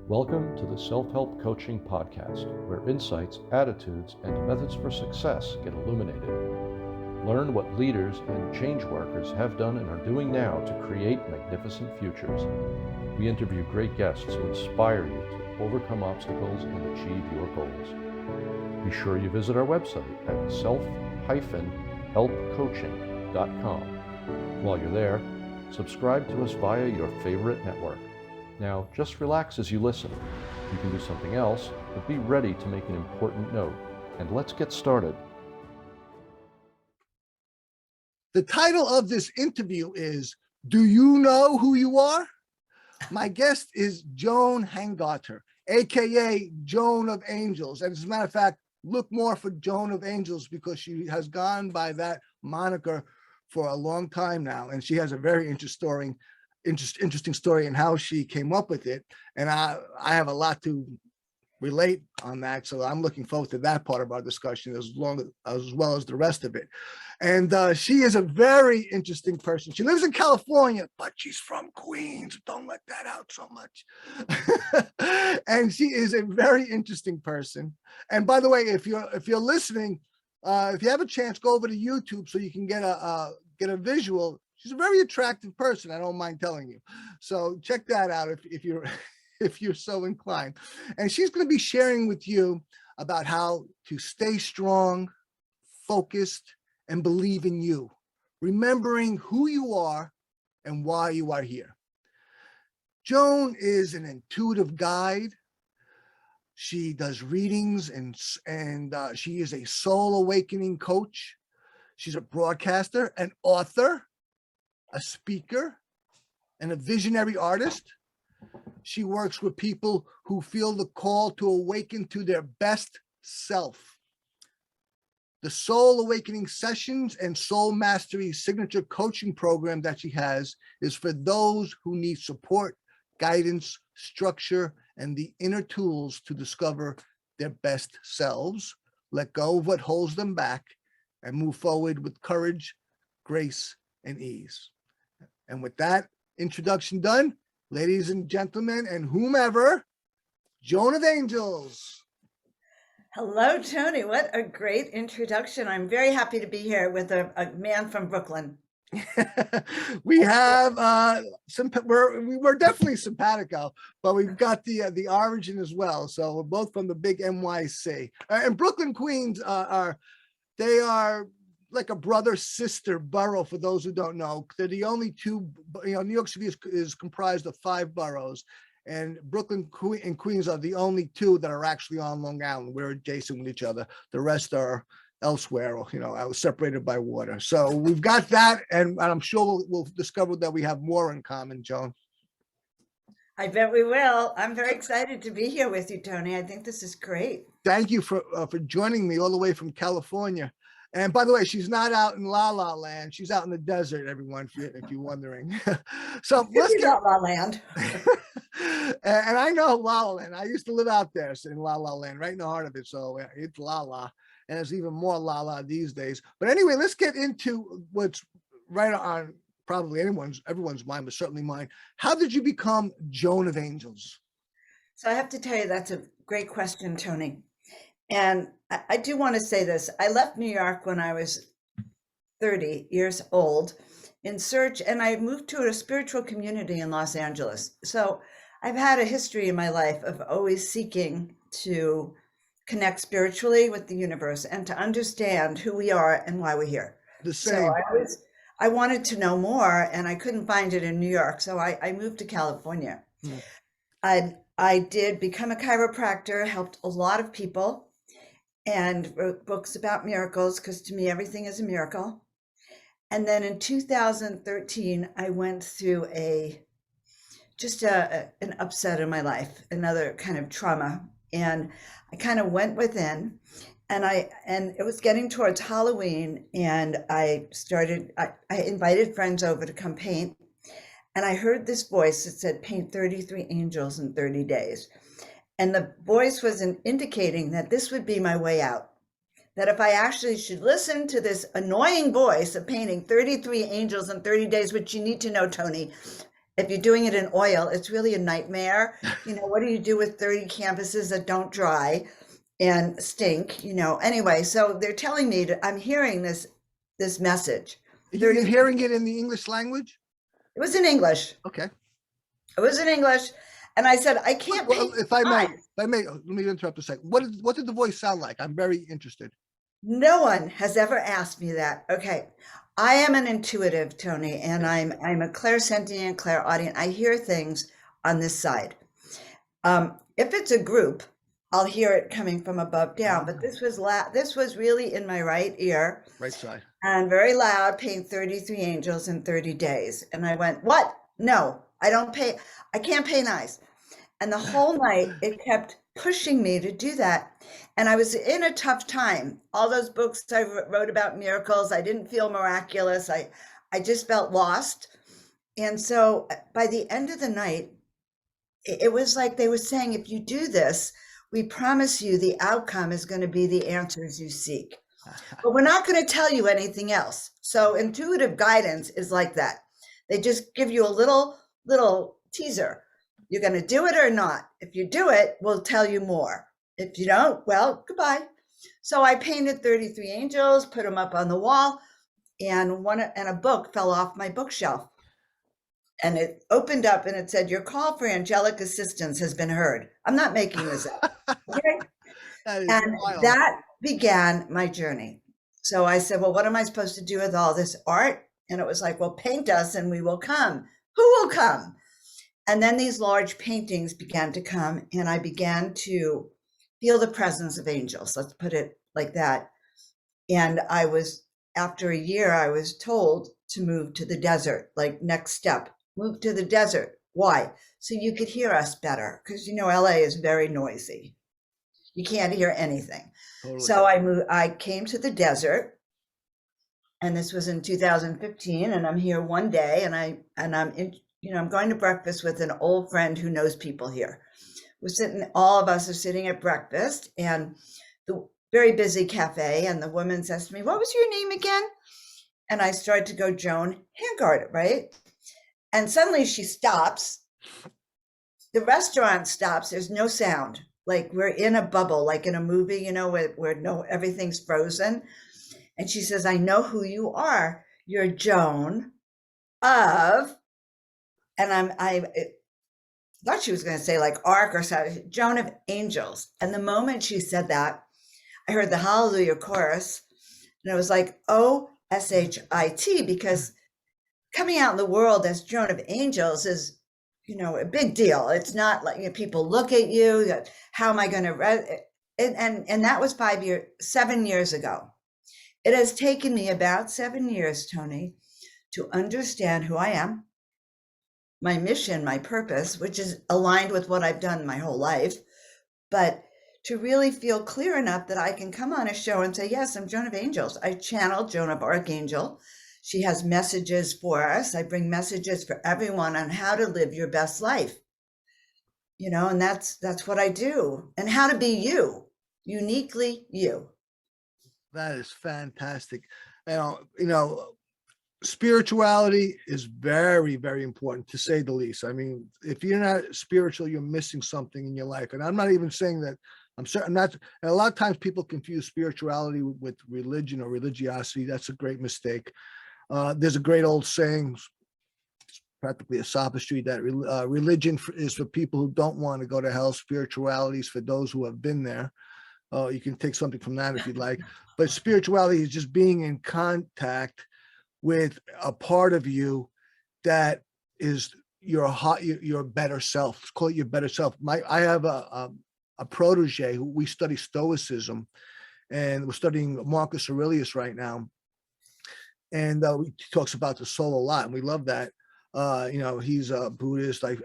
Welcome to the Self-Help Coaching Podcast, where insights, attitudes, and methods for success get illuminated. Learn what leaders and change workers have done and are doing now to create magnificent futures. We interview great guests who inspire you to overcome obstacles and achieve your goals. Be sure you visit our website at self-helpcoaching.com. While you're there, subscribe to us via your favorite network. Now, just relax as you listen. You can do something else, but be ready to make an important note. And let's get started. The title of this interview is, Do You Know Who You Are? My guest is Joan Hangarter, AKA Joan of Angels. And as a matter of fact, look more for Joan of Angels because she has gone by that moniker for a long time now. And she has a very interesting story in how she came up with it. And I have a lot to relate on that. So I'm looking forward to that part of our discussion as well as the rest of it. And she is a very interesting person. She lives in California, but she's from Queens. Don't let that out so much. And she is a very interesting person. And by the way, if you're listening, if you have a chance, go over to YouTube so you can get a visual. She's a very attractive person. I don't mind telling you. So check that out if you're so inclined. And she's going to be sharing with you about how to stay strong, focused, and believe in you, remembering who you are and why you are here. Joan is an intuitive guide. She does readings and she is a soul awakening coach. She's a broadcaster, an author, a speaker, and a visionary artist. She works with people who feel the call to awaken to their best self. The Soul Awakening Sessions and Soul Mastery signature coaching program that she has is for those who need support, guidance, structure, and the inner tools to discover their best selves, let go of what holds them back, and move forward with courage, grace, and ease. And with that introduction done, ladies and gentlemen, and whomever, Joan of Angels. Hello, Tony. What a great introduction. I'm very happy to be here with a man from Brooklyn. We have we're definitely simpatico, but we've got the origin as well. So we're both from the big NYC. And Brooklyn, Queens are like a brother-sister borough, for those who don't know. They're the only two, New York City is comprised of 5 boroughs, and Brooklyn and Queens are the only 2 that are actually on Long Island. We're adjacent with each other. The rest are elsewhere, I was separated by water. So we've got that, and I'm sure we'll discover that we have more in common, Joan. I bet we will. I'm very excited to be here with you, Tony. I think this is great. Thank you for joining me all the way from California. And by the way, she's not out in La La Land. She's out in the desert, everyone, if you're wondering. So let's get La La Land. And I know La La Land. I used to live out there in La La Land, right in the heart of it. So it's La La, and it's even more La La these days. But anyway, let's get into what's right on probably everyone's mind, but certainly mine. How did you become Joan of Angels? So I have to tell you, that's a great question, Tony. And I do want to say this. I left New York when I was 30 years old in search, and I moved to a spiritual community in Los Angeles. So I've had a history in my life of always seeking to connect spiritually with the universe and to understand who we are and why we're here. The same. So I wanted to know more, and I couldn't find it in New York. So I moved to California. I did become a chiropractor, helped a lot of people, and wrote books about miracles, because to me, everything is a miracle. And then in 2013, I went through an upset in my life, another kind of trauma. And I kind of went within, and it was getting towards Halloween, and I invited friends over to come paint. And I heard this voice that said, paint 33 angels in 30 days. And the voice was indicating that this would be my way out. That if I actually should listen to this annoying voice of painting 33 angels in 30 days, which you need to know, Tony, if you're doing it in oil, it's really a nightmare. What do you do with 30 canvases that don't dry and stink? Anyway, so they're telling me I'm hearing this message. You're hearing it in the English language? It was in English. Okay. It was in English. And I said, I can't Well, if I may, let me interrupt a second. What did the voice sound like? I'm very interested. No one has ever asked me that. Okay. I am an intuitive, Tony, and I'm a clairsentient, clairaudient. I hear things on this side. If it's a group, I'll hear it coming from above down, but this was really in my right ear. Right side. And very loud, paying 33 angels in 30 days. And I went, what? No, I can't pay nice. And the whole night it kept pushing me to do that. And I was in a tough time. All those books I wrote about miracles, I didn't feel miraculous. I just felt lost. And so by the end of the night, it was like they were saying, if you do this, we promise you the outcome is going to be the answers you seek. But we're not going to tell you anything else. So intuitive guidance is like that. They just give you a little teaser. You're going to do it or not. If you do it, we'll tell you more. If you don't, well, goodbye. So I painted 33 angels, put them up on the wall, and a book fell off my bookshelf. And it opened up and it said, your call for angelic assistance has been heard. I'm not making this up. Okay? That began my journey. So I said, well, what am I supposed to do with all this art? And it was like, well, paint us and we will come. Who will come? And then these large paintings began to come, and I began to feel the presence of angels. Let's put it like that. And after a year, I was told to move to the desert, like next step, move to the desert. Why? So you could hear us better, because LA is very noisy. You can't hear anything. Totally. So I came to the desert, and this was in 2015, and I'm here one day, and I'm going to breakfast with an old friend who knows people here. All of us are sitting at breakfast, and the very busy cafe, and the woman says to me, what was your name again? And I started to go, Joan Hangarter, right? And suddenly she stops. The restaurant stops. There's no sound. Like we're in a bubble, like in a movie, where everything's frozen. And she says, I know who you are. You're Joan of, and I thought she was going to say like Ark or something, Joan of Angels. And the moment she said that, I heard the Hallelujah chorus, and it was like OSHIT, because coming out in the world as Joan of Angels is, a big deal. It's not like people look at you. How am I going to? And that was 7 years ago. It has taken me about 7 years, Tony, to understand who I am, my mission, my purpose, which is aligned with what I've done my whole life, but to really feel clear enough that I can come on a show and say, yes, I'm Joan of Angels. I channel Joan of Archangel. She has messages for us. I bring messages for everyone on how to live your best life, and that's what I do, and how to be you, uniquely you. That is fantastic. Spirituality is very, very important, to say the least. I mean, if you're not spiritual, you're missing something in your life. And I'm not even saying that. I'm not. And a lot of times people confuse spirituality with religion or religiosity. That's a great mistake. There's a great old saying, it's practically a sophistry, that religion is for people who don't want to go to hell. Spirituality is for those who have been there. You can take something from that if you'd like. But spirituality is just being in contact with a part of you that is your better self. Let's call it your better self. I have a protege who we study Stoicism, and we're studying Marcus Aurelius right now. And he talks about the soul a lot, and we love that. He's a Buddhist. I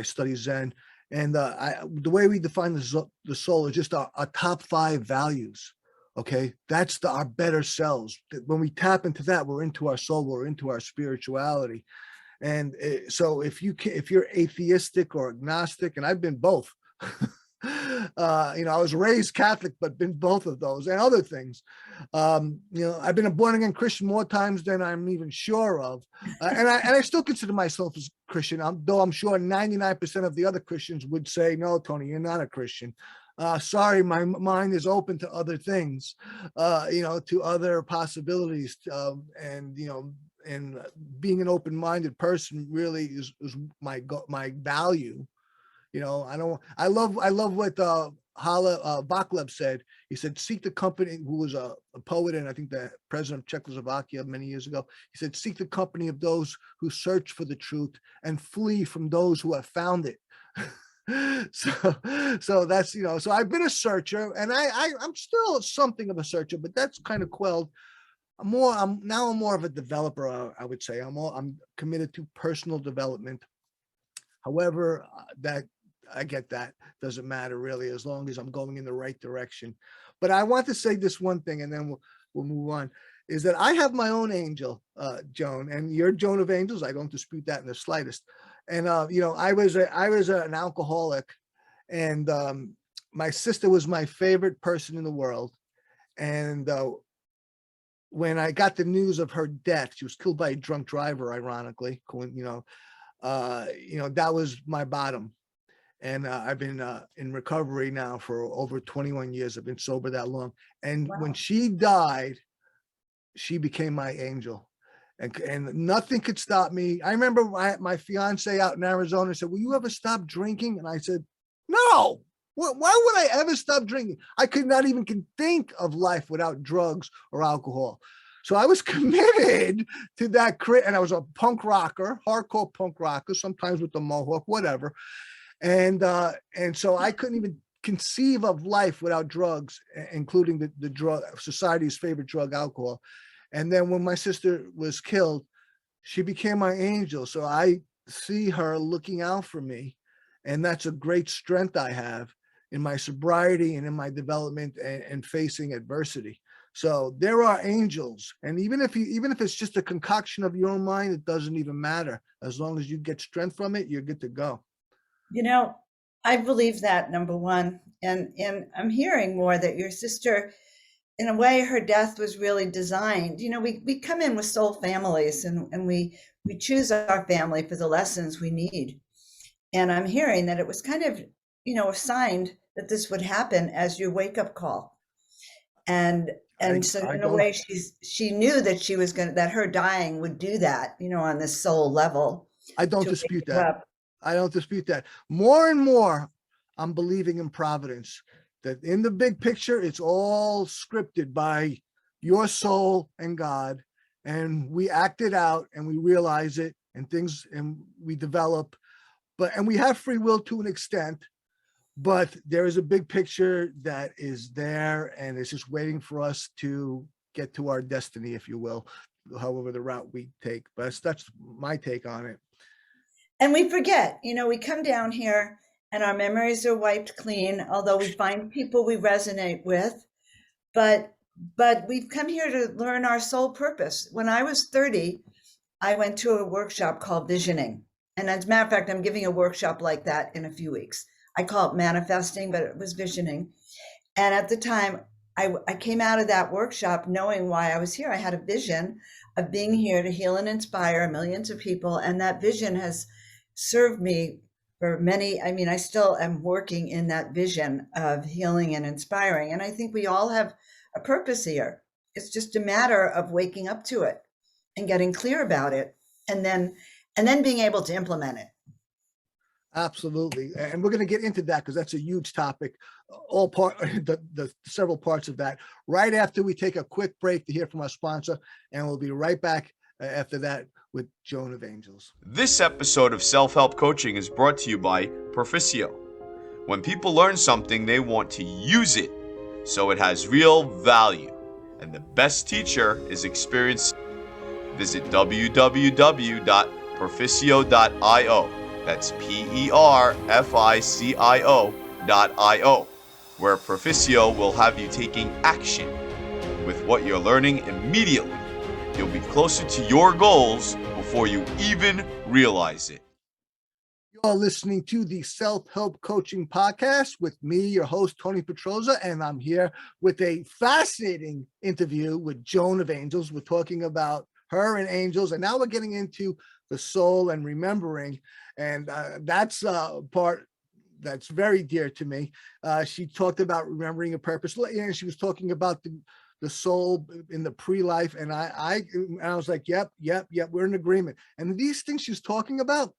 study Zen, and the way we define the soul is just our top 5 values. Okay, that's our better selves. When we tap into that, we're into our soul, we're into our spirituality. And so if you're atheistic or agnostic, and I've been both, I was raised Catholic, but been both of those and other things. I've been a born again Christian more times than I'm even sure of. And I still consider myself as Christian, though I'm sure 99% of the other Christians would say, no, Tony, you're not a Christian. Sorry, my mind is open to other things, to other possibilities. And being an open-minded person really is my value. I love what Hala Vaclav said. He said, seek the company, who was a poet and I think the president of Czechoslovakia many years ago. He said, seek the company of those who search for the truth and flee from those who have found it. So that's, so I've been a searcher, and I'm still something of a searcher, but that's kind of quelled. I'm more of a developer. I would say I'm committed to personal development. However, that I get that doesn't matter really, as long as I'm going in the right direction. But I want to say this one thing, and then we'll move on, is that I have my own angel, Joan, and you're Joan of Angels. I don't dispute that in the slightest. And I was an alcoholic, and my sister was my favorite person in the world. And when I got the news of her death, she was killed by a drunk driver, ironically, that was my bottom. And I've been in recovery now for over 21 years. I've been sober that long. And Wow. When she died, she became my angel. And nothing could stop me. I remember my fiance out in Arizona said, will you ever stop drinking? And I said, no. Why would I ever stop drinking? I could not even think of life without drugs or alcohol. So I was committed to that. And I was a punk rocker, hardcore punk rocker, sometimes with the mohawk, whatever. And so I couldn't even conceive of life without drugs, including the drug, society's favorite drug, alcohol. And then when my sister was killed, she became my angel. So I see her looking out for me. And that's a great strength I have in my sobriety and in my development and facing adversity. So there are angels. And even if it's just a concoction of your own mind, it doesn't even matter. As long as you get strength from it, you're good to go. I believe that, number one. And I'm hearing more that your sister, in a way, her death was really designed. We come in with soul families, and we choose our family for the lessons we need. And I'm hearing that it was kind of, assigned that this would happen as your wake-up call. And so in a way, she knew that she was that her dying would do that, on this soul level. I don't dispute that. I don't dispute that. More and more, I'm believing in providence, that in the big picture, it's all scripted by your soul and God. And we act it out and we realize it and we develop, and we have free will to an extent, but there is a big picture that is there and it's just waiting for us to get to our destiny, if you will, however the route we take. But that's my take on it. And we forget, we come down here and our memories are wiped clean, although we find people we resonate with, but we've come here to learn our soul purpose. When I was 30, I went to a workshop called Visioning. And as a matter of fact, I'm giving a workshop like that in a few weeks. I call it manifesting, but it was visioning. And at the time, I came out of that workshop knowing why I was here. I had a vision of being here to heal and inspire millions of people. And that vision has served me for many. I still am working in that vision of healing and inspiring. And I think we all have a purpose here. It's just a matter of waking up to it and getting clear about it, and then being able to implement it. Absolutely. And we're going to get into that because that's a huge topic, the several parts of that, right after we take a quick break to hear from our sponsor. And we'll be right back after that with Joan of Angels. This episode of Self-Help Coaching is brought to you by Proficio. When people learn something, they want to use it so it has real value. And the best teacher is experience. Visit www.proficio.io. That's PERFICIO.io, where Proficio will have you taking action with what you're learning immediately. You'll be closer to your goals before you even realize it. You're listening to the Self-Help Coaching Podcast with me, your host, Tony Petroza, and I'm here with a fascinating interview with Joan of Angels. We're talking about her and angels, and now we're getting into the soul and remembering, and that's a part that's very dear to me. She talked about remembering a purpose, and she was talking about the soul in the pre-life, and I was like, yep, we're in agreement. And these things she's talking about,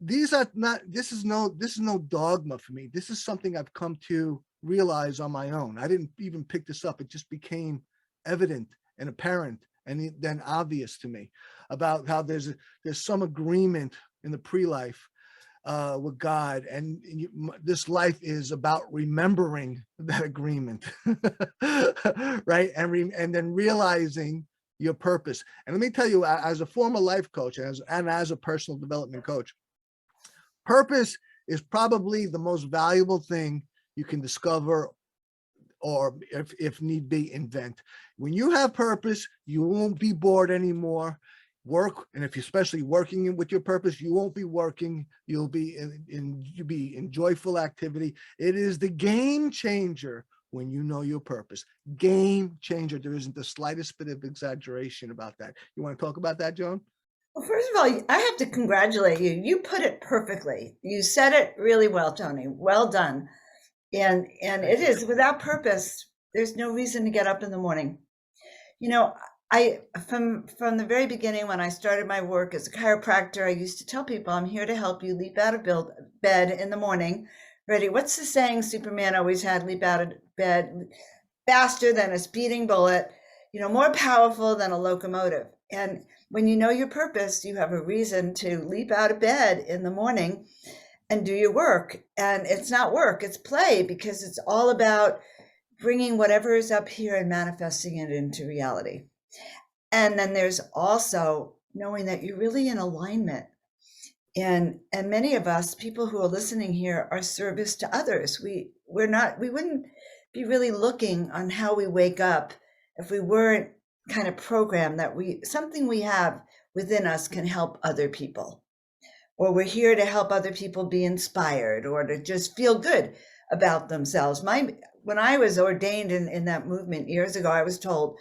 these are not, this is no dogma for me. This is something I've come to realize on my own. I didn't even pick this up. It just became evident and apparent and then obvious to me about how there's some agreement in the pre-life with God, and this life is about remembering that agreement, right? And then realizing your purpose. And let me tell you, as a former life coach and as a personal development coach, purpose is probably the most valuable thing you can discover, or if need be, invent. When you have purpose, you won't be bored anymore. Work, and if you're especially working with your purpose, you won't be working. You'll be in joyful activity. It is the game changer when you know your purpose. Game changer. There isn't the slightest bit of exaggeration about that. You want to talk about that, Joan? Well, first of all, I have to congratulate you. You put it perfectly. You said it really well, Tony. Well done. And it is, without purpose, there's no reason to get up in the morning. You know, from the very beginning, when I started my work as a chiropractor, I used to tell people, I'm here to help you leap out of bed in the morning. Ready? What's the saying Superman always had? Leap out of bed faster than a speeding bullet, more powerful than a locomotive. And when you know your purpose, you have a reason to leap out of bed in the morning and do your work. And it's not work, it's play, because it's all about bringing whatever is up here and manifesting it into reality. And then there's also knowing that you're really in alignment. And many of us, people who are listening here, are service to others. We wouldn't be really looking on how we wake up if we weren't kind of programmed that something we have within us can help other people. Or we're here to help other people be inspired or to just feel good about themselves. When I was ordained in that movement years ago, I was told,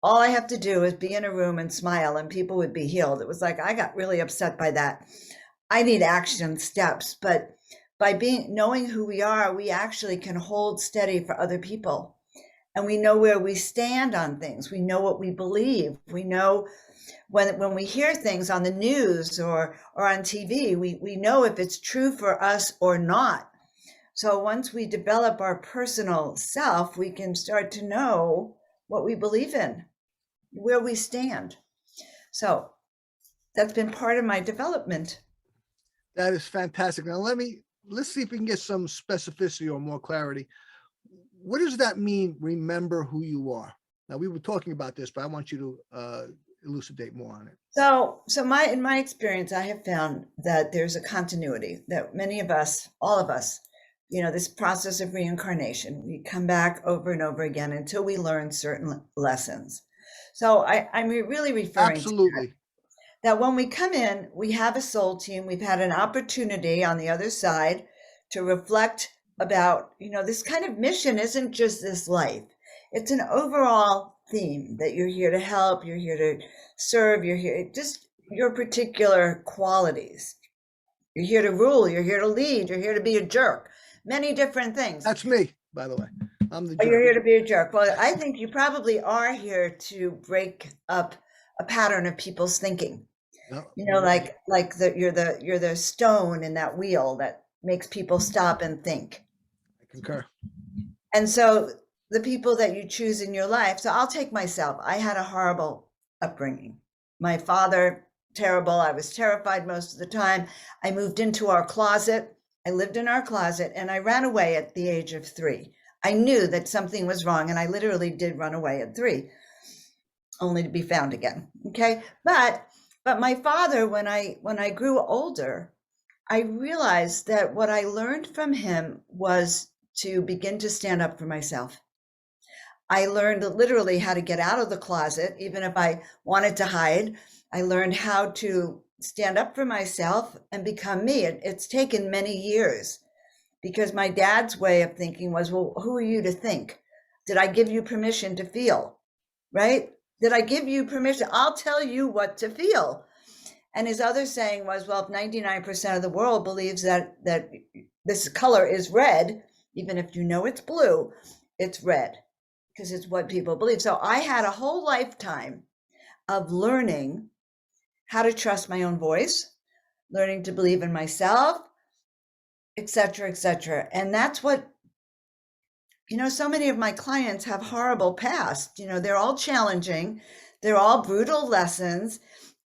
all I have to do is be in a room and smile and people would be healed. It was like, I got really upset by that. I need action steps, but by knowing who we are, we actually can hold steady for other people. And we know where we stand on things. We know what we believe. We know when we hear things on the news or on TV, we know if it's true for us or not. So once we develop our personal self, we can start to know what we believe in, where we stand. So that's been part of my development. That is fantastic. Now let's see if we can get some specificity or more clarity. What does that mean, remember who you are? Now, we were talking about this, but I want you to elucidate more on it. So in my experience, I have found that there's a continuity that many of us, all of us, this process of reincarnation, we come back over and over again until we learn certain lessons. So I'm really referring Absolutely. to that when we come in, we have a soul team. We've had an opportunity on the other side to reflect about, this kind of mission isn't just this life. It's an overall theme that you're here to help, you're here to serve, you're here, just your particular qualities. You're here to rule, you're here to lead, you're here to be a jerk. Many different things. That's me, by the way. I'm the jerk. You're here to be a jerk. Well, I think you probably are here to break up a pattern of people's thinking. No, like you're the stone in that wheel that makes people stop and think. I concur. And so the people that you choose in your life, so I'll take myself. I had a horrible upbringing. My father, terrible. I was terrified most of the time. I moved into our closet. I lived in our closet and I ran away at the age of 3. I knew that something was wrong and I literally did run away at 3, only to be found again. Okay. But my father, when I grew older, I realized that what I learned from him was to begin to stand up for myself. I learned literally how to get out of the closet, even if I wanted to hide. I learned how to stand up for myself and become me. It's taken many years because my dad's way of thinking was, well, who are you to think? Did I give you permission to feel? Right? Did I give you permission? I'll tell you what to feel. And his other saying was, well, if 99% of the world believes that this color is red, even if you know it's blue, it's red because it's what people believe. So I had a whole lifetime of learning how to trust my own voice, learning to believe in myself, et cetera, et cetera. And that's what, so many of my clients have horrible past. They're all challenging. They're all brutal lessons.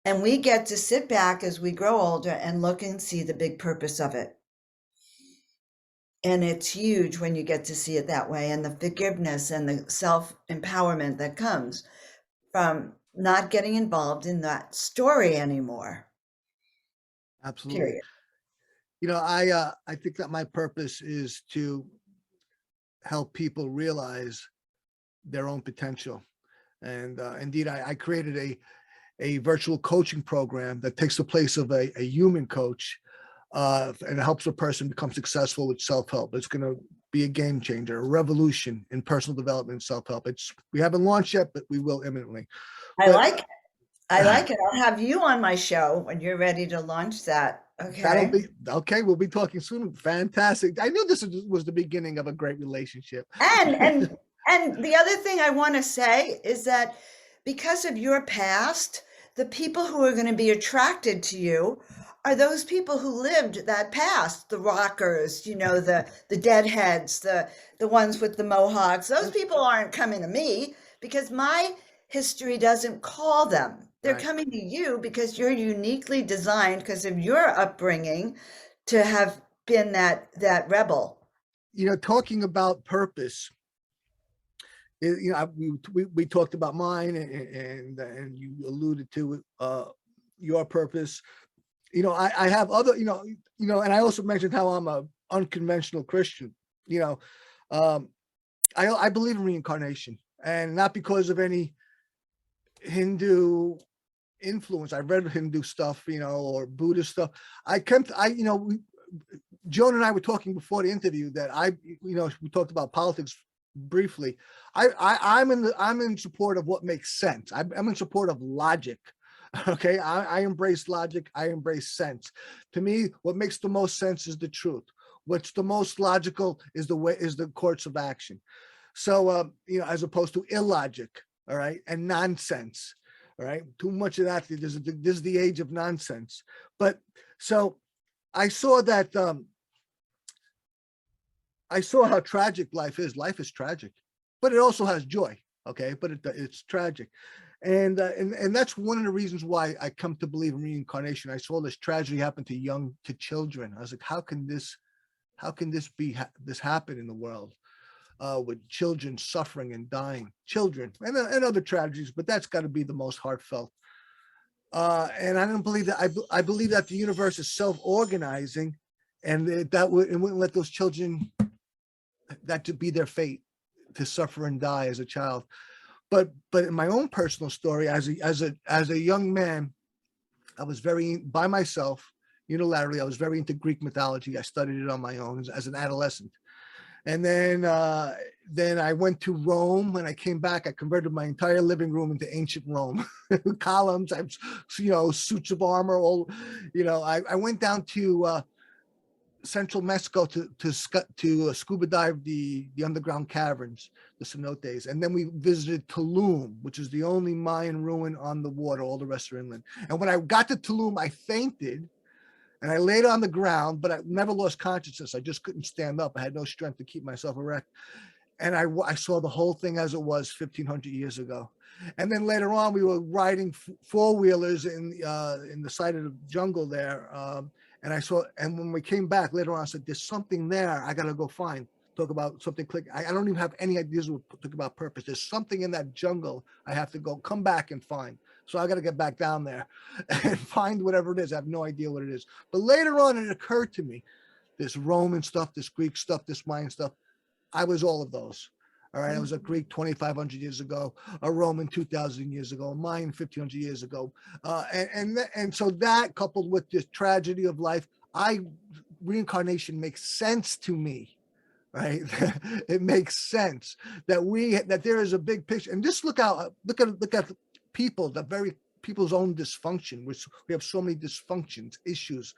And we get to sit back as we grow older and look and see the big purpose of it. And it's huge when you get to see it that way, and the forgiveness and the self-empowerment that comes from not getting involved in that story anymore. Absolutely. Period. I think that my purpose is to help people realize their own potential. And indeed, I created a virtual coaching program that takes the place of a human coach, and helps a person become successful with self-help. It's going to be a game changer, a revolution in personal development and self-help. We haven't launched yet, but we will imminently. I like it. I'll have you on my show when you're ready to launch that. Okay. That'll be okay. We'll be talking soon. Fantastic. I knew this was the beginning of a great relationship. And the other thing I want to say is that because of your past, the people who are going to be attracted to you are those people who lived that past, the rockers, the deadheads, the ones with the mohawks. Those people aren't coming to me because my history doesn't call them. They're coming to you because you're uniquely designed because of your upbringing to have been that rebel. Talking about purpose, we talked about mine, and you alluded to your purpose. I have other, and I also mentioned how I'm a unconventional Christian. I believe in reincarnation, and not because of any Hindu influence. I read Hindu stuff, or Buddhist stuff. Joan and I were talking before the interview that we talked about politics briefly. I'm in support of what makes sense. I'm in support of logic. Okay, I embrace logic. I embrace sense. To me, what makes the most sense is the truth. What's the most logical is the course of action. So, as opposed to illogic, all right, and nonsense, all right. Too much of that. This is the age of nonsense. But so I saw that. I saw how tragic life is. Life is tragic, but it also has joy. Okay, but it's tragic. And that's one of the reasons why I come to believe in reincarnation. I saw this tragedy happen to children. I was like, how can this happen in the world, with children suffering and dying, children and other tragedies, but that's got to be the most heartfelt. And I don't believe that. I believe that the universe is self-organizing, and it wouldn't let those children, that to be their fate, to suffer and die as a child. But in my own personal story, as a young man, I was very by myself, unilaterally. I was very into Greek mythology. I studied it on my own as an adolescent, and then I went to Rome. When I came back, I converted my entire living room into ancient Rome. Columns, suits of armor. I went down to central Mexico to scuba dive the underground caverns, the cenotes, and then we visited Tulum, which is the only Mayan ruin on the water. All the rest are inland. And when I got to Tulum, I fainted, and I laid on the ground, but I never lost consciousness. I just couldn't stand up. I had no strength to keep myself erect, and I saw the whole thing as it was 1,500 years ago. And then later on, we were riding four-wheelers in the side of the jungle there. And when we came back later on, I said, there's something there I got to go find. Talk about something click. I don't even have any ideas what talk about purpose. There's something in that jungle I have to come back and find. So I got to get back down there and find whatever it is. I have no idea what it is. But later on, it occurred to me, this Roman stuff, this Greek stuff, this Mayan stuff, I was all of those. All right. I was a Greek 2,500 years ago, a Roman 2,000 years ago, a Mayan 1,500 years ago. And so that coupled with this tragedy of life, reincarnation makes sense to me, right? It makes sense that there is a big picture. And just look at people, people's own dysfunction, which we have so many dysfunctions, issues.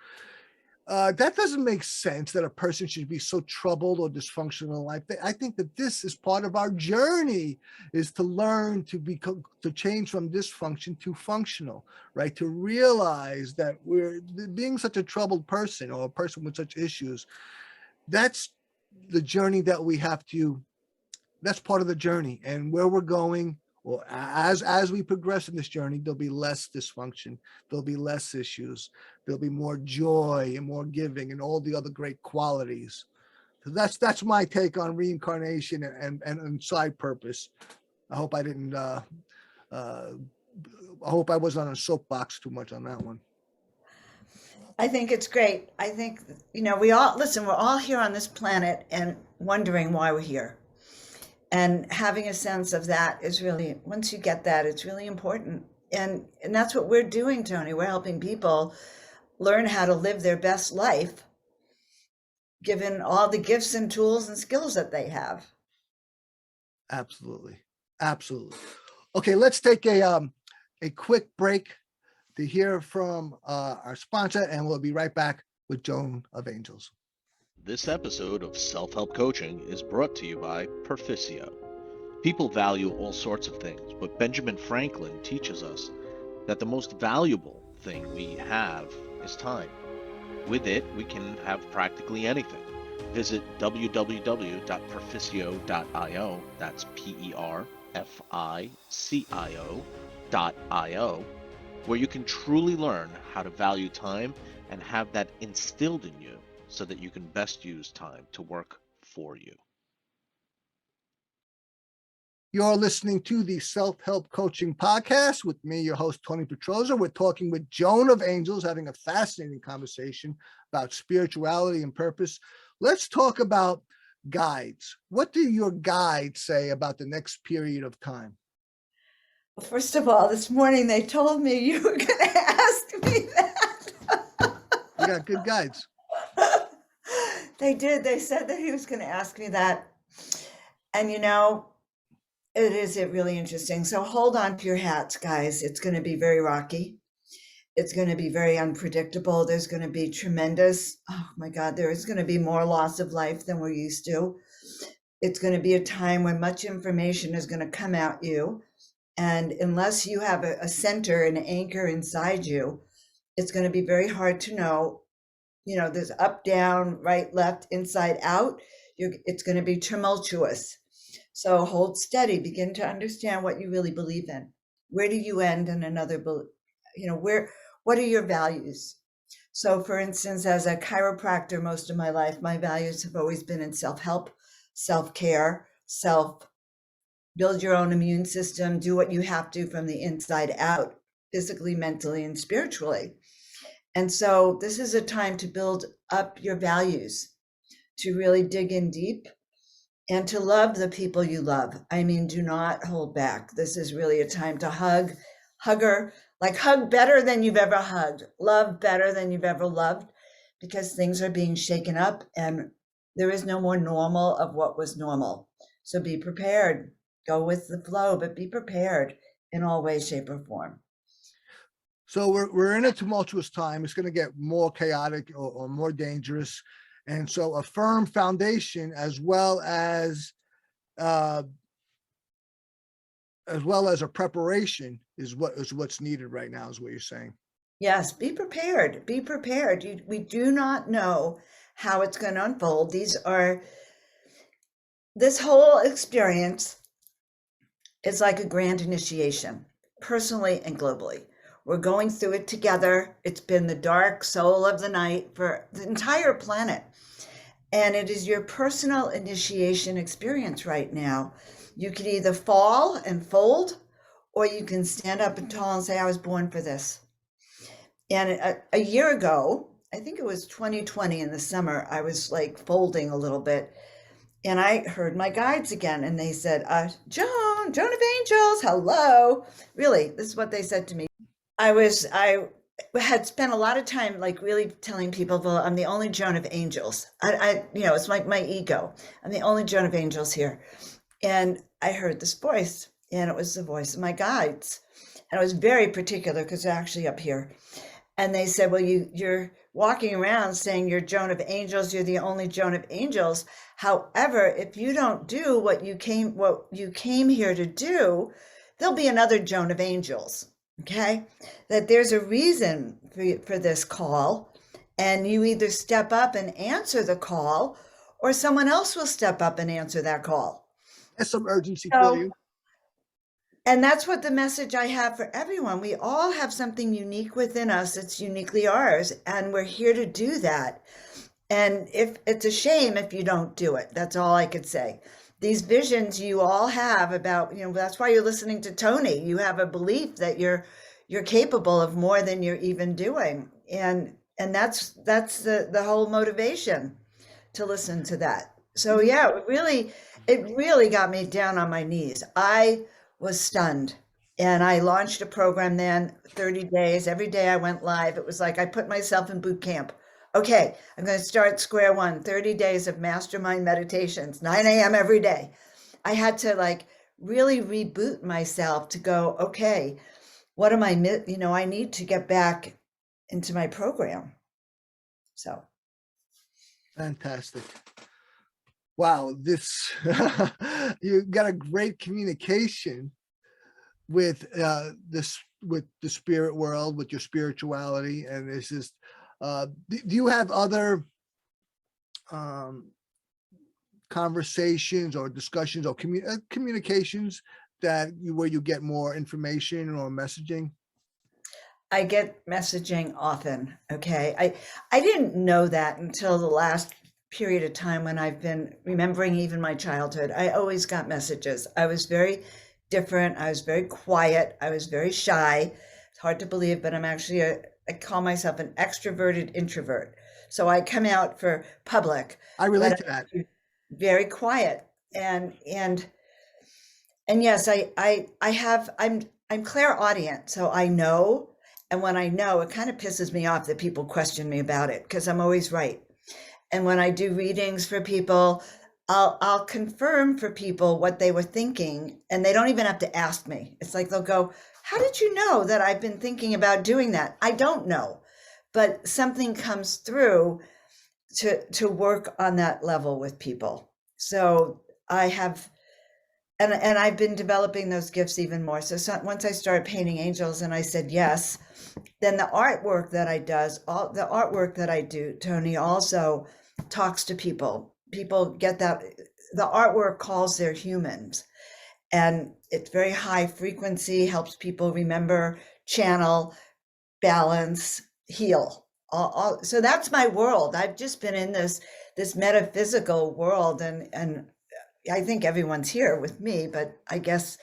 That doesn't make sense that a person should be so troubled or dysfunctional in life. I think that this is part of our journey, is to learn to change from dysfunction to functional, right? To realize that we're being such a troubled person or a person with such issues. That's the journey that we have to, that's part of the journey, and where we're going. Well, as we progress in this journey, there'll be less dysfunction, there'll be less issues, there'll be more joy and more giving and all the other great qualities. So that's my take on reincarnation and side purpose. I hope I didn't. I hope I wasn't on a soapbox too much on that one. I think it's great. I think, we're all here on this planet and wondering why we're here. And having a sense of that is really, once you get that, it's really important. And that's what we're doing, Tony. We're helping people learn how to live their best life, given all the gifts and tools and skills that they have. Absolutely. Absolutely. Okay, let's take a quick break to hear from our sponsor, and we'll be right back with Joan of Angels. This episode of Self-Help Coaching is brought to you by Perficio. People value all sorts of things, but Benjamin Franklin teaches us that the most valuable thing we have is time. With it, we can have practically anything. Visit www.perficio.io, that's PERFICIO.io, where you can truly learn how to value time and have that instilled in you, so that you can best use time to work for you. You're listening to the Self-Help Coaching Podcast with me, your host, Tony Petroza. We're talking with Joan of Angels, having a fascinating conversation about spirituality and purpose. Let's talk about guides. What do your guides say about the next period of time? Well, first of all, this morning they told me you were going to ask me that. You got good guides. They did. They said that he was going to ask me that. And it is really interesting. So hold on to your hats, guys. It's going to be very rocky. It's going to be very unpredictable. There's going to be tremendous, oh my God, there is going to be more loss of life than we're used to. It's going to be a time when much information is going to come at you. And unless you have a center, an anchor inside you, it's going to be very hard to know. There's up, down, right, left, inside, out. It's going to be tumultuous. So hold steady, begin to understand what you really believe in. Where do you end and another, what are your values? So for instance, as a chiropractor, most of my life, my values have always been in self-help, self-care, build your own immune system, do what you have to from the inside out, physically, mentally, and spiritually. And so this is a time to build up your values, to really dig in deep and to love the people you love. I mean, do not hold back. This is really a time to hug better than you've ever hugged, love better than you've ever loved, because things are being shaken up and there is no more normal of what was normal. So be prepared, go with the flow, but be prepared in all ways, shape, or form. So we're in a tumultuous time. It's going to get more chaotic or more dangerous. And so a firm foundation as well as a preparation is what's needed right now, is what you're saying. Yes, be prepared. Be prepared. We do not know how it's going to unfold. This whole experience is like a grand initiation, personally and globally. We're going through it together. It's been the dark soul of the night for the entire planet. And it is your personal initiation experience right now. You can either fall and fold, or you can stand up and tall and say, I was born for this. And a year ago, I think it was 2020 in the summer, I was like folding a little bit. And I heard my guides again, and they said, Joan of Angels, hello. Really, this is what they said to me. I had spent a lot of time like really telling people, well, I'm the only Joan of Angels. It's like my ego. I'm the only Joan of Angels here. And I heard this voice, and it was the voice of my guides. And I was very particular because they're actually up here. And they said, well, you're walking around saying you're Joan of Angels, you're the only Joan of Angels. However, if you don't do what you came here to do, there'll be another Joan of Angels. Okay, that there's a reason for this call, and you either step up and answer the call, or someone else will step up and answer that call. There's some urgency for you. And that's what the message I have for everyone. We all have something unique within us that's uniquely ours, and we're here to do that. And if it's a shame if you don't do it, that's all I could say. These visions you all have about, that's why you're listening to Tony. You have a belief that you're capable of more than you're even doing. And that's the whole motivation to listen to that. So yeah, it really got me down on my knees. I was stunned. And I launched a program then, 30 days. Every day I went live. It was like I put myself in boot camp. Okay, I'm going to start square one, 30 days of mastermind meditations, 9 a.m. every day. I had to really reboot myself to go, okay, what am I, I need to get back into my program. So. Fantastic. Wow, you got a great communication with with the spirit world, with your spirituality. And it's just, do you have other conversations or discussions or communications where you get more information or messaging? I get messaging often. Okay. I didn't know that until the last period of time when I've been remembering even my childhood. I always got messages. I was very different. I was very quiet. I was very shy. It's hard to believe, but I'm actually I call myself an extroverted introvert. So I come out for public. I relate to that. Very quiet. And yes, I'm clairaudient. So I know. And when I know, it kind of pisses me off that people question me about it because I'm always right. And when I do readings for people, I'll confirm for people what they were thinking, and they don't even have to ask me. It's like they'll go, how did you know that I've been thinking about doing that? I don't know, but something comes through to work on that level with people. So I have, and I've been developing those gifts even more. So once I started painting angels and I said yes, then the artwork that I do, Tony, also talks to people. People get that the artwork calls their humans, and it's very high frequency, helps people remember, channel, balance, heal. So that's my world. I've just been in this metaphysical world, and I think everyone's here with me, but I guess,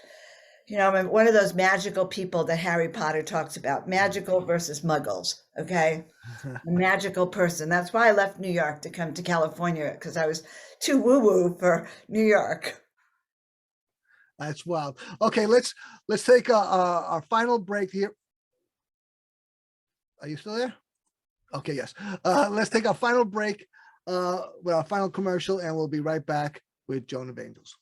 I'm one of those magical people that Harry Potter talks about, magical versus muggles. Okay. A magical person. That's why I left New York to come to California, because I was too woo-woo for New York. That's wild. Okay, let's take our final break here. Are you still there? Okay, yes. Let's take our final break with our final commercial, and we'll be right back with Joan of Angels.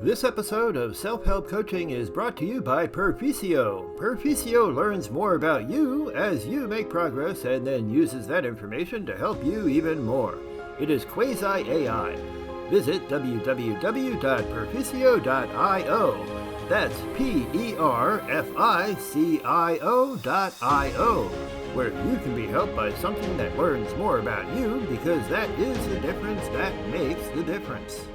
This episode of Self-Help Coaching is brought to you by Perficio. Perficio learns more about you as you make progress and then uses that information to help you even more. It is quasi-AI. Visit www.perficio.io. That's PERFICIO.io, where you can be helped by something that learns more about you, because that is the difference that makes the difference.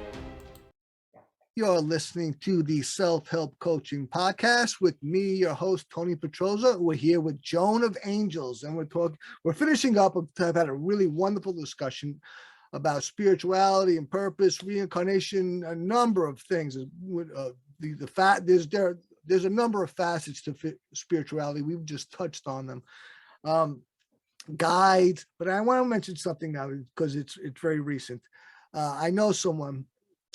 You're listening to the Self-Help Coaching Podcast with me, your host, Tony Petroza. We're here with Joan of Angels, and we're finishing up. I've had a really wonderful discussion about spirituality and purpose, reincarnation, a number of things. There's a number of facets to spirituality. We've just touched on them. Guides, but I want to mention something now because it's very recent. I know someone,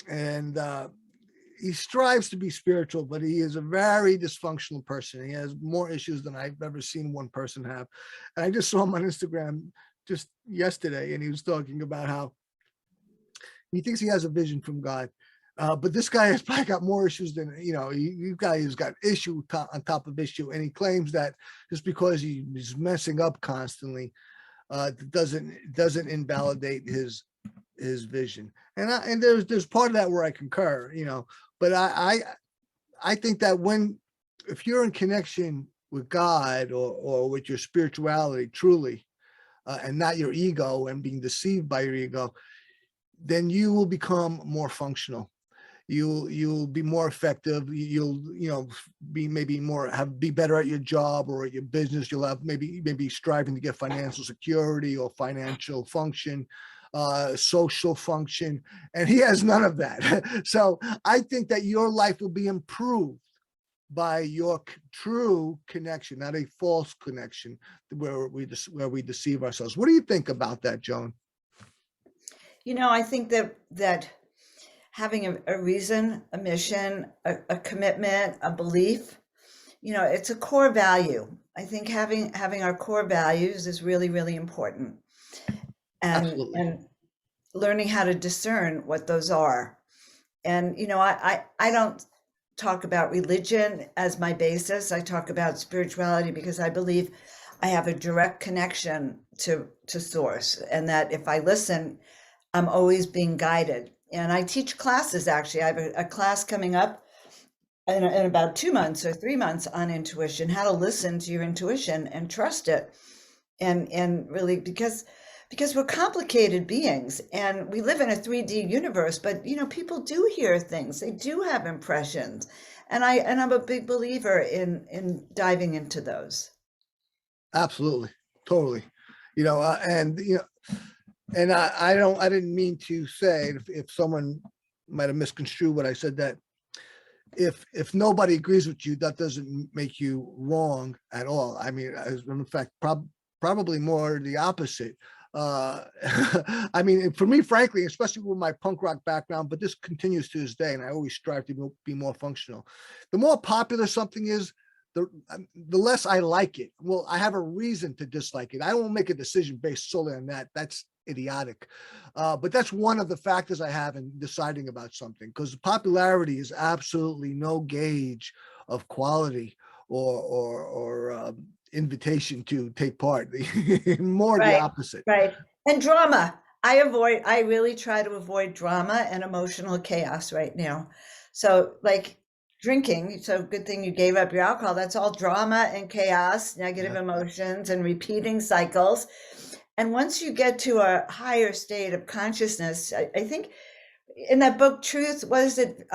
and he strives to be spiritual, but he is a very dysfunctional person. He has more issues than I've ever seen one person have. And I just saw him on Instagram just yesterday, and he was talking about how he thinks he has a vision from God. But this guy has probably got more issues than, you guy who's got issue on top of issue. And he claims that just because he's messing up constantly, doesn't invalidate his vision. And there's part of that where I concur, but I think that if you're in connection with God or with your spirituality truly, and not your ego and being deceived by your ego, then you will become more functional. You'll be more effective. You'll be be better at your job or at your business. You'll have maybe striving to get financial security or financial function, social function, and he has none of that. So I think that your life will be improved by your true connection, not a false connection where we deceive ourselves. What do you think about that, Joan? I think that having a reason, a mission, a commitment, a belief, it's a core value. I think having our core values is really, really important. And learning how to discern what those are. And, I don't talk about religion as my basis. I talk about spirituality because I believe I have a direct connection to source, and that if I listen, I'm always being guided. And I teach classes, actually. I have a class coming up in about 2 months or 3 months on intuition, how to listen to your intuition and trust it. And really, because we're complicated beings and we live in a 3D universe, but people do hear things, they do have impressions. And I'm a big believer in diving into those. Absolutely. Totally. And I didn't mean to say, if someone might have misconstrued what I said, that if nobody agrees with you, that doesn't make you wrong at all. I mean, in fact, probably more the opposite. I mean, for me, frankly, especially with my punk rock background, but this continues to this day, and I always strive to be more functional. The more popular something is, the less I like it. Well, I have a reason to dislike it. I won't make a decision based solely on that. That's idiotic. But that's one of the factors I have in deciding about something, because popularity is absolutely no gauge of quality or invitation to take part. More Right, the opposite. right. And drama. I really try to avoid drama and emotional chaos right now. So like drinking, so good thing you gave up your alcohol. That's all drama and chaos, negative emotions and repeating cycles. And once you get to a higher state of consciousness, I think in that book, Truth, what is it?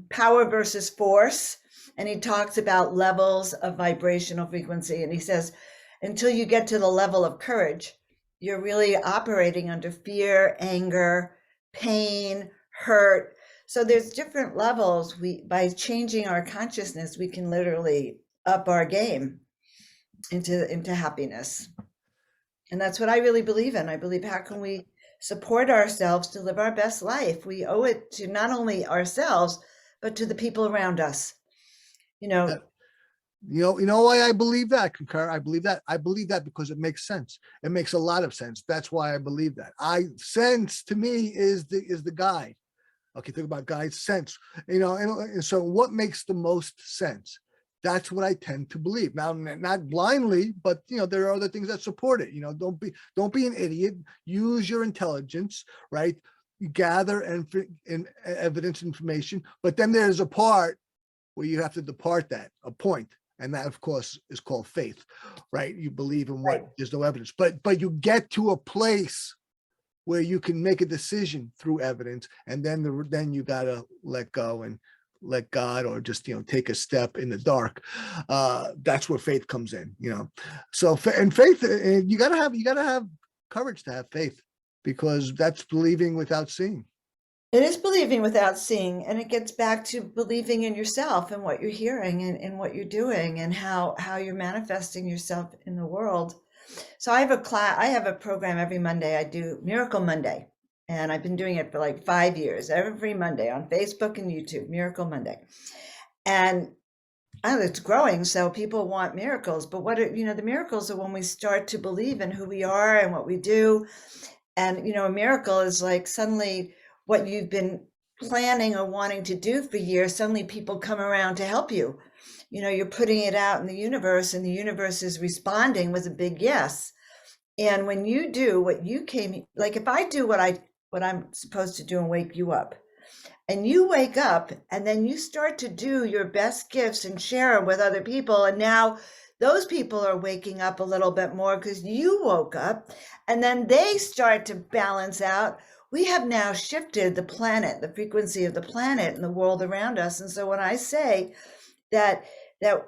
Power versus Force. And he talks about levels of vibrational frequency. And he says, until you get to the level of courage, you're really operating under fear, anger, pain, hurt. So there's different levels. By changing our consciousness, we can literally up our game into happiness. And that's what I really believe in. I believe, how can we support ourselves to live our best life? We owe it to not only ourselves, but to the people around us. You know why I believe that, concur. I believe that because it makes sense. It makes a lot of sense. That's why I believe that. Sense to me is the guide. Okay, think about guide, sense. And so what makes the most sense? That's what I tend to believe. Now, not blindly, but there are other things that support it. Don't be an idiot. Use your intelligence, right? You gather evidence, information, but then there's a part where you have to depart a point. And that, of course, is called faith, right? You believe in what there's no evidence, but you get to a place where you can make a decision through evidence, and then you gotta let go and let God, or just take a step in the dark. That's where faith comes in. So and faith, you gotta have courage to have faith, because that's believing without seeing. It is believing without seeing, and it gets back to believing in yourself and what you're hearing and what you're doing and how you're manifesting yourself in the world. So I have a program every Monday. I do Miracle Monday, And I've been doing it for like 5 years, every Monday on Facebook and YouTube, Miracle Monday. And it's growing, so people want miracles. But the miracles are when we start to believe in who we are and what we do. And, a miracle is like suddenly what you've been planning or wanting to do for years, suddenly people come around to help you. You're putting it out in the universe, and the universe is responding with a big yes. And when you do what you came, like if I do what I'm supposed to do and wake you up, and you wake up and then you start to do your best gifts and share them with other people, and now those people are waking up a little bit more because you woke up, and then they start to balance out. We have now shifted the planet, the frequency of the planet and the world around us. And so when I say that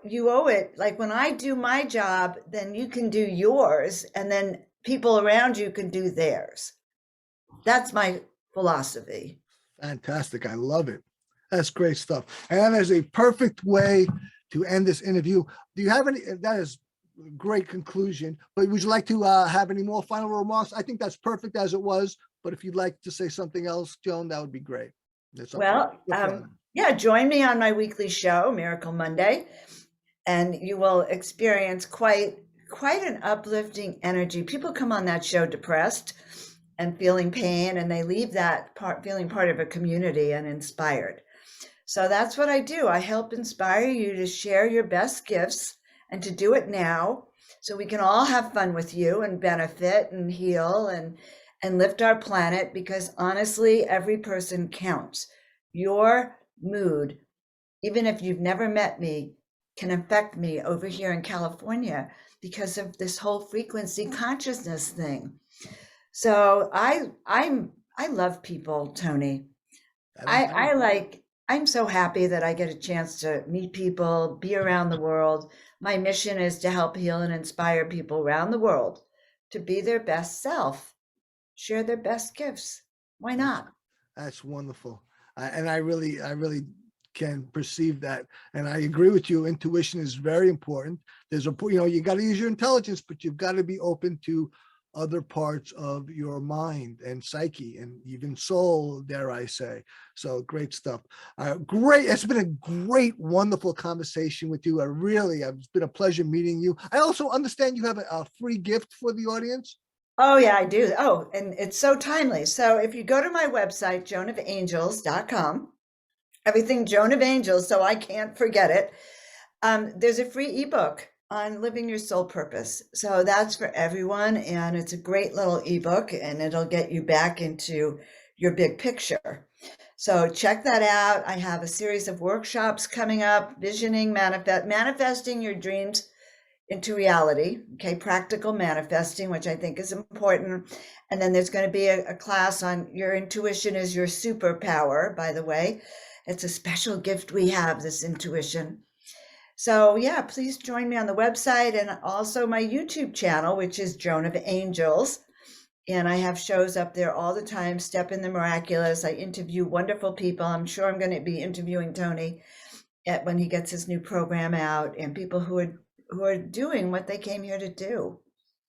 you owe it, like when I do my job, then you can do yours, and then people around you can do theirs. That's my philosophy. Fantastic. I love it. That's great stuff. And that is a perfect way to end this interview. Do you have any? That is a great conclusion. But would you like to have any more final remarks? I think that's perfect as it was. But if you'd like to say something else, Joan, that would be great. Yeah, join me on my weekly show, Miracle Monday, and you will experience quite an uplifting energy. People come on that show depressed and feeling pain, and they leave that feeling part of a community and inspired. So that's what I do. I help inspire you to share your best gifts and to do it now, so we can all have fun with you and benefit and heal and lift our planet, because honestly, every person counts. Your mood, even if you've never met me, can affect me over here in California because of this whole frequency consciousness thing. So I love people, Tony. I'm so happy that I get a chance to meet people, be around the world. My mission is to help heal and inspire people around the world to be their best self, share their best gifts. Why not? That's wonderful. And I really can perceive that. And I agree with you. Intuition is very important. You got to use your intelligence, but you've got to be open to other parts of your mind and psyche and even soul, dare I say. So great stuff. Great. It's been a great, wonderful conversation with you. It's been a pleasure meeting you. I also understand you have a free gift for the audience. Oh, yeah, I do. Oh, and it's so timely. So if you go to my website, joanofangels.com, everything Joan of Angels, so I can't forget it. There's a free ebook on living your soul purpose. So that's for everyone. And it's a great little ebook, and it'll get you back into your big picture. So check that out. I have a series of workshops coming up, visioning, manifesting your dreams into reality. Okay. Practical manifesting, which I think is important. And then there's going to be a class on your intuition is your superpower, by the way. It's a special gift we have, this intuition. So yeah, please join me on the website, and also my YouTube channel, which is Joan of Angels. And I have shows up there all the time, Step in the Miraculous. I interview wonderful people. I'm sure I'm going to be interviewing Tony when he gets his new program out, and people who are doing what they came here to do.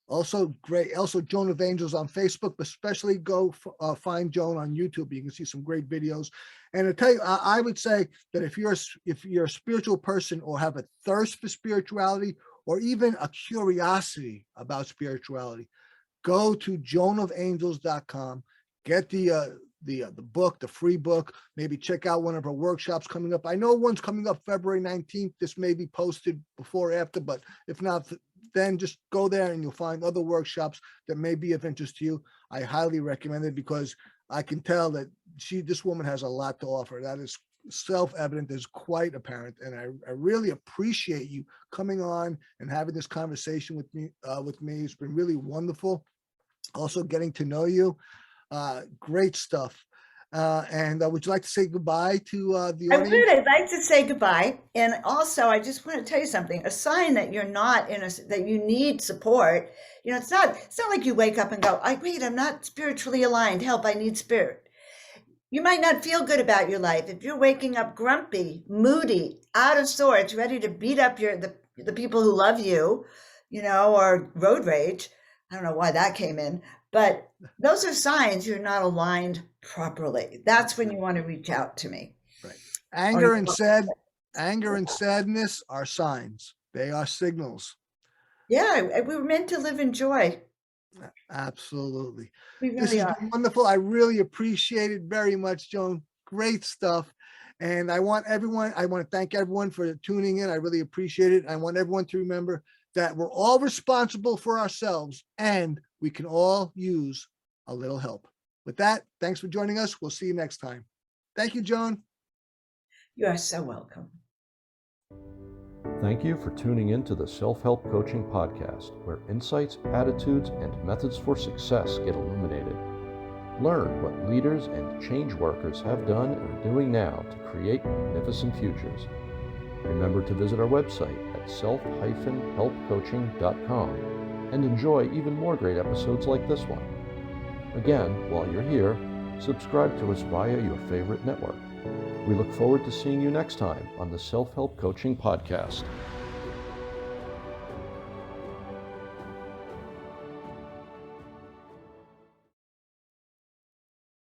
Also great. Also Joan of Angels on Facebook, but especially go find Joan on YouTube. You can see some great videos. And to tell you, I would say that if you're a spiritual person or have a thirst for spirituality, or even a curiosity about spirituality, go to joanofangels.com, get the book, the free book, maybe check out one of our workshops coming up. I know one's coming up February 19th. This may be posted before or after, but if not, then just go there and you'll find other workshops that may be of interest to you. I highly recommend it, because I can tell that this woman has a lot to offer. That is self-evident, is quite apparent. And I really appreciate you coming on and having this conversation with me. It's been really wonderful. Also getting to know you. Great stuff. And would you like to say goodbye to the audience? I'd like to say goodbye. And also, I just want to tell you something, a sign that you're not that you need support. It's not like you wake up and go, I'm not spiritually aligned. Help, I need spirit. You might not feel good about your life. If you're waking up grumpy, moody, out of sorts, ready to beat up the people who love you, or road rage. I don't know why that came in, But those are signs you're not aligned properly. That's when you want to reach out to me. Right. Anger and sadness are signs. They are signals. Yeah, we were meant to live in joy. Absolutely. We This really has are. been wonderful. I really appreciate it very much, Joan. Great stuff. And I want to thank everyone for tuning in. I really appreciate it. I want everyone to remember that we're all responsible for ourselves and we can all use a little help. With that, thanks for joining us. We'll see you next time. Thank you, Joan. You are so welcome. Thank you for tuning in to the Self-Help Coaching Podcast, where insights, attitudes, and methods for success get illuminated. Learn what leaders and change workers have done and are doing now to create magnificent futures. Remember to visit our website at self-helpcoaching.com and enjoy even more great episodes like this one. Again, while you're here, subscribe to us via your favorite network. We look forward to seeing you next time on the Self-Help Coaching Podcast.